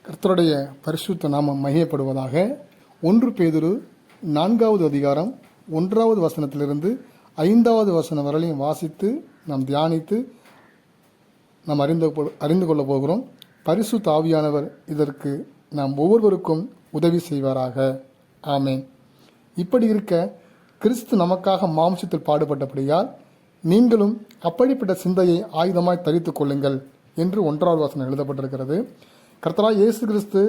கர்த்தருடைய பரிசுத்த நாமம் மகிமைப்படுவதாக. 1 பேதுரு 4வது அதிகாரம் 1வது வசனத்திலிருந்து 5வது வசனம் வரையிலும் வாசித்து நாம் தியானித்து நாம் அறிந்து கொள்ள போகிறோம். பரிசுத்த ஆவியானவர் இதற்கு நாம் ஒவ்வொருவருக்கும் உதவி செய்வாராக. ஆமேன். இப்படி இருக்க கிறிஸ்து நமக்காக மாம்சத்தில் பாடுபட்டபடியால் நீங்களும் அப்படிப்பட்ட சிந்தையை ஆயுதமாய் தரித்துக் கொள்ளுங்கள் என்று 1வது வசனம் எழுதப்பட்டிருக்கிறது. கர்த்தராகிய இயேசு கிறிஸ்து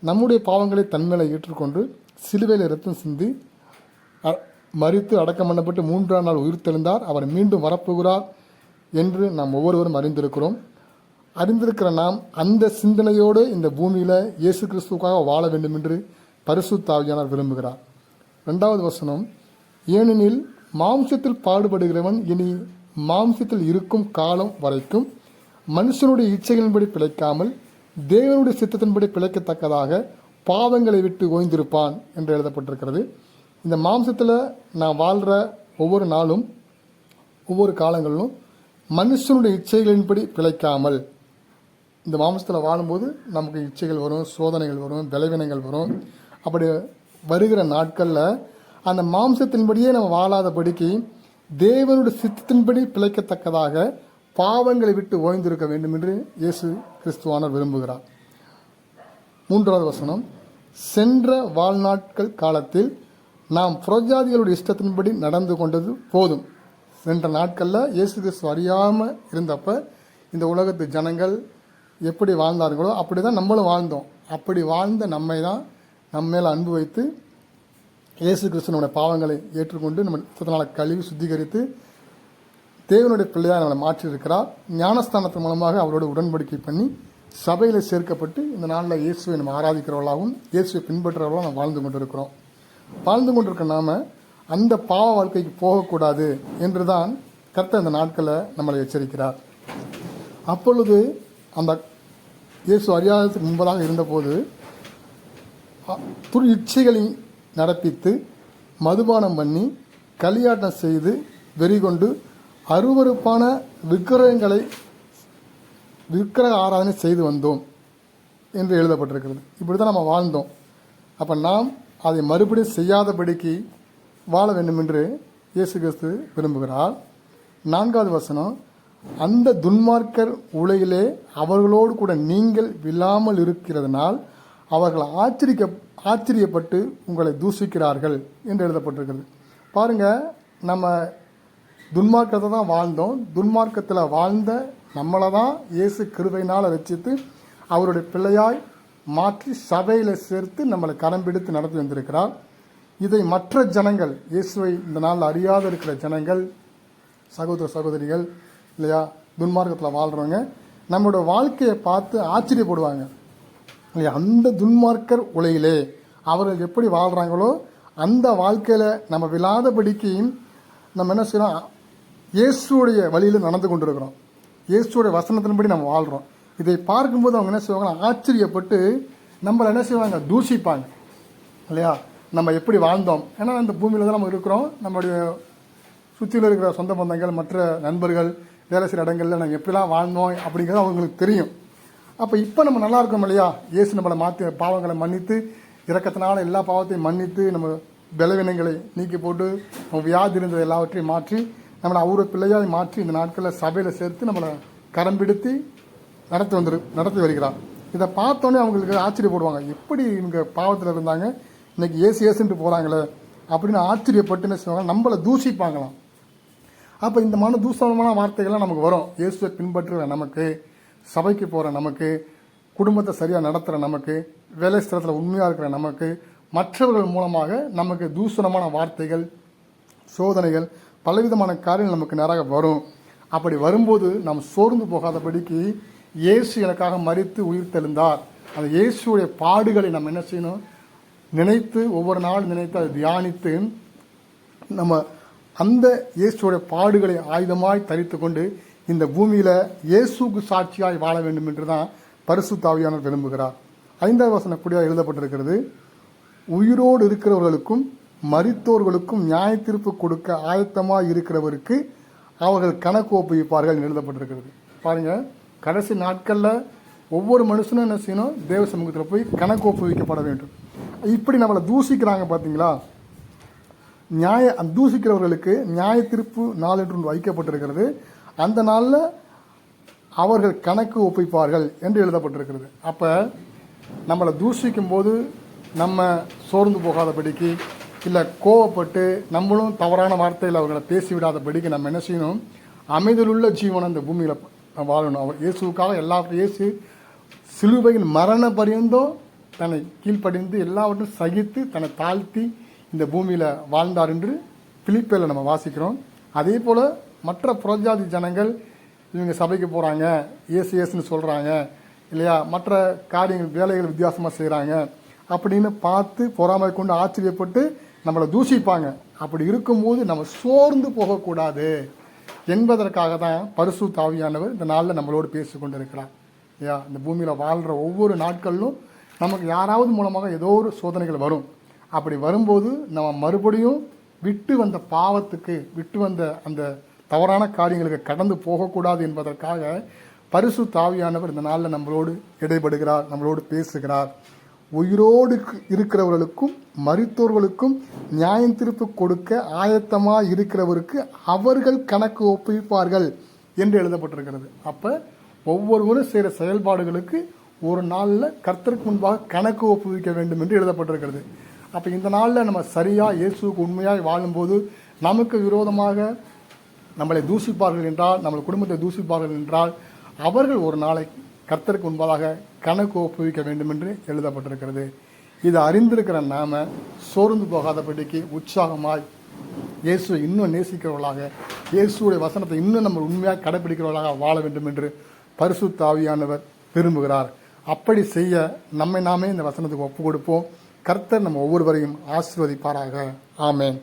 நம்முடைய பாவங்களை தன்மேலே ஏற்றுக்கொண்டு சிலுவையில் இரத்தம் சிந்தி மரித்து அடக்கம் பண்ணப்பட்டு 3ஆம் நாள் உயிர்த்தெழுந்தார். அவர் மீண்டும் வரப்போகிறார் என்று நாம் ஒவ்வொருவரும் அறிந்திருக்கிற நாம் அந்த சிந்தனையோடு இந்த பூமியில் இயேசு கிறிஸ்துவுக்காக வாழ வேண்டும் என்று பரிசுத்த ஆவியானவர் விரும்புகிறார். 2வது வசனம், ஏனெனில் மாம்சத்தில் பாடுபடுகிறவன் இனி மாம்சத்தில் இருக்கும் காலம் வரைக்கும் மனுஷனுடைய இச்சைகளின்படி பிழைக்காமல் தேவனுடைய சித்தத்தின்படி பிழைக்கத்தக்கதாக பாவங்களை விட்டு ஓய்ந்திருப்பான் என்று எழுதப்பட்டிருக்கிறது. இந்த மாம்சத்தில் நான் வாழ்கிற ஒவ்வொரு நாளும் ஒவ்வொரு காலங்களிலும் மனுஷனுடைய இச்சைகளின்படி பிழைக்காமல், இந்த மாம்சத்தில் வாழும்போது நமக்கு இச்சைகள் வரும், சோதனைகள் வரும், பலவீனங்கள் வரும். அப்படி வருகிற நாட்களில் அந்த மாம்சத்தின்படியே நம்ம வாழாதபடிக்கு தேவனுடைய சித்தத்தின்படி பிழைக்கத்தக்கதாக பாவங்களை விட்டு ஓய்ந்திருக்க வேண்டும் என்று இயேசு கிறிஸ்துவானவர் விரும்புகிறார். 3வது வசனம், சென்ற வாழ்நாட்கள் காலத்தில் நாம் புறஜாதிகளுடைய இஷ்டத்தின்படி நடந்து கொண்டது போதும். சென்ற நாட்களில் இயேசு கிறிஸ்து அறியாமல் இருந்தப்ப இந்த உலகத்து ஜனங்கள் எப்படி வாழ்ந்தார்களோ அப்படி தான் நம்மளும் வாழ்ந்தோம். அப்படி வாழ்ந்த நம்மை தான் நம்ம மேலே அன்பு வைத்து இயேசு கிறிஸ்துவனுடைய பாவங்களை ஏற்றுக்கொண்டு நம்ம சுத்தனால கழுவி சுத்திகரித்து தேவனுடைய பிள்ளையாக நம்மளை மாற்றியிருக்கிறார். ஞானஸ்தானத்தின் மூலமாக அவரோட உடன்படிக்கை பண்ணி சபையில் சேர்க்கப்பட்டு இந்த நாளில் இயேசுவை நம்ம ஆராதிக்கிறவர்களாகவும் இயேசுவை பின்பற்றுறவர்களாகவும் நம்ம வாழ்ந்து கொண்டிருக்க நாம அந்த பாவ வாழ்க்கைக்கு போகக்கூடாது என்று தான் கர்த்தர் இந்த நாட்களில் நம்மளை எச்சரிக்கிறார். அப்பொழுது அந்த இயேசு அறியாததுக்கு முன்பதாக இருந்தபோது துரு இச்சைகளை நடப்பித்து மதுபானம் பண்ணி களியாட்டம் செய்து வெறிகொண்டு அருவருப்பான விக்கிரக ஆராதனை செய்து வந்தோம் என்று எழுதப்பட்டிருக்கிறது. இப்படி தான் நம்ம வாழ்ந்தோம். அப்போ நாம் அதை மறுபடியும் செய்யாதபடிக்கு வாழ வேண்டும் என்று இயேசு கிறிஸ்து விரும்புகிறார். 4வது வசனம், அந்த துன்மார்க்கர் உலகிலே அவர்களோடு கூட நீங்கள் விழாமல் இருக்கிறதுனால் அவர்கள் ஆச்சரியப்பட்டு உங்களை தூசிக்கிறார்கள் என்று எழுதப்பட்டிருக்கிறது. பாருங்கள், நம்ம துன்மார்க்கத்தை தான் வாழ்ந்தோம். துன்மார்க்கத்தில் வாழ்ந்த நம்மளை தான் இயேசு கிருபையினால் ரட்சித்து அவருடைய பிள்ளையாய் மாற்றி சபையில் சேர்த்து நம்மளை கரம் பிடித்து நடத்தி வந்திருக்கிறார். இதை மற்ற ஜனங்கள், இயேசுவை இந்த நாளில் அறியாத இருக்கிற ஜனங்கள், சகோதர சகோதரிகள் இல்லையா, துன்மார்க்கத்தில் வாழ்கிறவங்க நம்மளோட வாழ்க்கையை பார்த்து ஆச்சரியப்படுவாங்க இல்லையா. அந்த துன்மார்க்கர் உலகிலே அவர்கள் எப்படி வாழ்கிறாங்களோ அந்த வாழ்க்கையில் நம்ம விழாதபடிக்கு நம்ம என்ன செய்யறோம், இயேசுடைய வழியில் நடந்து கொண்டிருக்கிறோம். இயேசுடைய வசனத்தின்படி நம்ம வாழ்கிறோம். இதை பார்க்கும்போது அவங்க என்ன செய்வாங்க, ஆச்சரியப்பட்டு நம்மளை என்ன செய்வாங்க, தூஷிப்பாங்க இல்லையா. நம்ம எப்படி வாழ்ந்தோம், ஏன்னா இந்த பூமியில் தான் நம்ம இருக்கிறோம். நம்மளுடைய சுற்றியில் இருக்கிற சொந்த பந்தங்கள், மற்ற நண்பர்கள், வேலை செய்கிற இடங்களில் நம்ம எப்படிலாம் வாழ்ந்தோம் அப்படிங்கிறது அவங்களுக்கு தெரியும். அப்போ இப்போ நம்ம நல்லா இருக்கோம் இல்லையா. இயேசு நம்மளை மாற்றி பாவங்களை மன்னித்து இரக்கத்தினால எல்லா பாவத்தையும் மன்னித்து நம்ம பலவீனங்களை நீக்கி போட்டு நம்ம வியாதி இருந்தது எல்லாவற்றையும் மாற்றி நம்மளை அவரை பிள்ளையாக மாற்றி இந்த நாட்களில் சபையில் சேர்த்து நம்மளை கரம் பிடித்து நடத்தி வருகிறார். இதை பார்த்தோன்னே அவங்களுக்கு ஆச்சரியப்படுவாங்க, எப்படி இவங்க பாவத்தில் இருந்தாங்க, இன்னைக்கு ஏசுன்ட்டு போகிறாங்களே அப்படின்னு ஆச்சரியப்பட்டு என்ன செய்வாங்க, நம்மளை தூஷிப்பாங்களாம். அப்போ இந்த தூஷணமான வார்த்தைகள்லாம் நமக்கு வரும். இயேசுவை பின்பற்றுற நமக்கு, சபைக்கு போகிற நமக்கு, குடும்பத்தை சரியாக நடத்துகிற நமக்கு, வேலை ஸ்தலத்தில் உண்மையாக இருக்கிற நமக்கு, மற்றவர்கள் மூலமாக நமக்கு தூஷணமான வார்த்தைகள், சோதனைகள், பலவிதமான காரியங்கள் நமக்கு நேராக வரும். அப்படி வரும்போது நாம் சோர்ந்து போகாதபடிக்கு இயேசு எனக்காக மரித்து உயிர்த்தெழுந்தார், அந்த இயேசுடைய பாடுகளை நம்ம என்ன செய்யணும், நினைத்து ஒவ்வொரு நாளும் நினைத்து அதை தியானித்து நம்ம அந்த இயேசுடைய பாடுகளை ஆயுதமாய் தரித்து கொண்டு இந்த பூமியில் இயேசுக்கு சாட்சியாய் வாழ வேண்டும் என்று தான் பரிசுத்த ஆவியானவர் விரும்புகிறார். 5வது வசனம் கூடிய எழுதப்பட்டிருக்கிறது, உயிரோடு இருக்கிறவர்களுக்கும் மரித்தோர்களுக்கும் நியாய தீர்ப்பு கொடுக்க ஆயத்தமாக இருக்கிறவருக்கு அவர்கள் கணக்கு ஒப்புவிப்பார்கள் எழுதப்பட்டிருக்கிறது. பாருங்கள், கடைசி நாட்களில் ஒவ்வொரு மனுஷனும் என்ன செய்யணும்? தேவ சமூகத்தில் போய் கணக்கு ஒப்புவிக்கப்பட வேண்டும். இப்படி நம்மளை தூசிக்கிறாங்க பார்த்தீங்களா? தூசிக்கிறவர்களுக்கு நியாய தீர்ப்பு நாள் என்று ஒன்று வைக்கப்பட்டிருக்கிறது. அந்த நாளில் அவர்கள் கணக்கு ஒப்பிப்பார்கள் என்று எழுதப்பட்டிருக்கிறது. அப்போ நம்மளை தூஷிக்கும் போது நம்ம சோர்ந்து போகாதபடிக்கு, இல்லை கோவப்பட்டு நம்மளும் தவறான வார்த்தையில் அவர்களை பேசிவிடாதபடிக்கு நம்ம என்ன செய்யணும்? அமைதலுள்ள ஜீவனம் அந்த பூமியில் வாழணும். அவர் இயேசுக்காக இயேசு சிலுவையின் மரண பரியந்தம் தன்னை கீழ்ப்படிந்து எல்லாவற்றையும் சகித்து தன்னை தாழ்த்தி இந்த பூமியில் வாழ்ந்தார் என்று பிலிப்பியில் நம்ம வாசிக்கிறோம். அதே போல் மற்ற புறஜாதி ஜனங்கள் இவங்க சபைக்கு போகிறாங்க, இயேசுன்னு சொல்கிறாங்க இல்லையா, மற்ற காரியங்கள் வேலைகள் வித்தியாசமாக செய்கிறாங்க அப்படின்னு பார்த்து பொறாமை கொண்டு ஆச்சரியப்பட்டு நம்மளை தூஷிப்பாங்க. அப்படி இருக்கும்போது நம்ம சோர்ந்து போகக்கூடாது என்பதற்காக தான் பரிசுத்த ஆவியானவர் இந்த நாளில் நம்மளோடு பேசி கொண்டு இருக்கிறார். ஐயா, இந்த பூமியில் வாழ்கிற ஒவ்வொரு நாட்களிலும் நமக்கு யாராவது மூலமாக ஏதோ ஒரு சோதனைகள் வரும். அப்படி வரும்போது நம்ம மறுபடியும் விட்டு வந்த பாவத்துக்கு, விட்டு வந்த அந்த தவறான காரியங்களுக்கு கடந்து போகக்கூடாது என்பதற்காக பரிசுத்த ஆவியானவர் இந்த நாளில் நம்மளோடு இடைபடுகிறார், நம்மளோடு பேசுகிறார். உயிரோடு இருக்கிறவர்களுக்கும் மரித்தோர்களுக்கும் நியாயம் தீர்ப்பு கொடுக்க ஆயத்தமாக இருக்கிறவருக்கு அவர்கள் கணக்கு ஒப்புவிப்பார்கள் என்று எழுதப்பட்டிருக்கிறது. அப்போ ஒவ்வொருவரும் செய்கிற செயல்பாடுகளுக்கு ஒரு நாளில் கர்த்தருக்கு முன்பாக கணக்கு ஒப்புவிக்க வேண்டும் என்று எழுதப்பட்டிருக்கிறது. அப்போ இந்த நாளில் நம்ம சரியாக இயேசுக்கு உண்மையாக வாழும்போது நமக்கு விரோதமாக நம்மளை தூஷிப்பார்கள் என்றால், நம்ம குடும்பத்தை தூஷிப்பார்கள் என்றால், அவர்கள் ஒரு நாளை கர்த்தருக்கு முன்பாக கணக்கு ஒப்புவிக்க வேண்டும் என்று எழுதப்பட்டிருக்கிறது. இதை அறிந்திருக்கிற நாம சோர்ந்து போகாதபடிக்கு உற்சாகமாய் இயேசுவை இன்னும் நேசிக்கிறவர்களாக, இயேசுடைய வசனத்தை இன்னும் நம்ம உண்மையாக கடைபிடிக்கிறவர்களாக வாழ வேண்டும் என்று பரிசுத்த ஆவியானவர் விரும்புகிறார். அப்படி செய்ய நம்மை நாமே இந்த வசனத்துக்கு ஒப்பு கொடுப்போம். கர்த்தர் நம்ம ஒவ்வொருவரையும் ஆசீர்வதிப்பாராக. ஆமென்.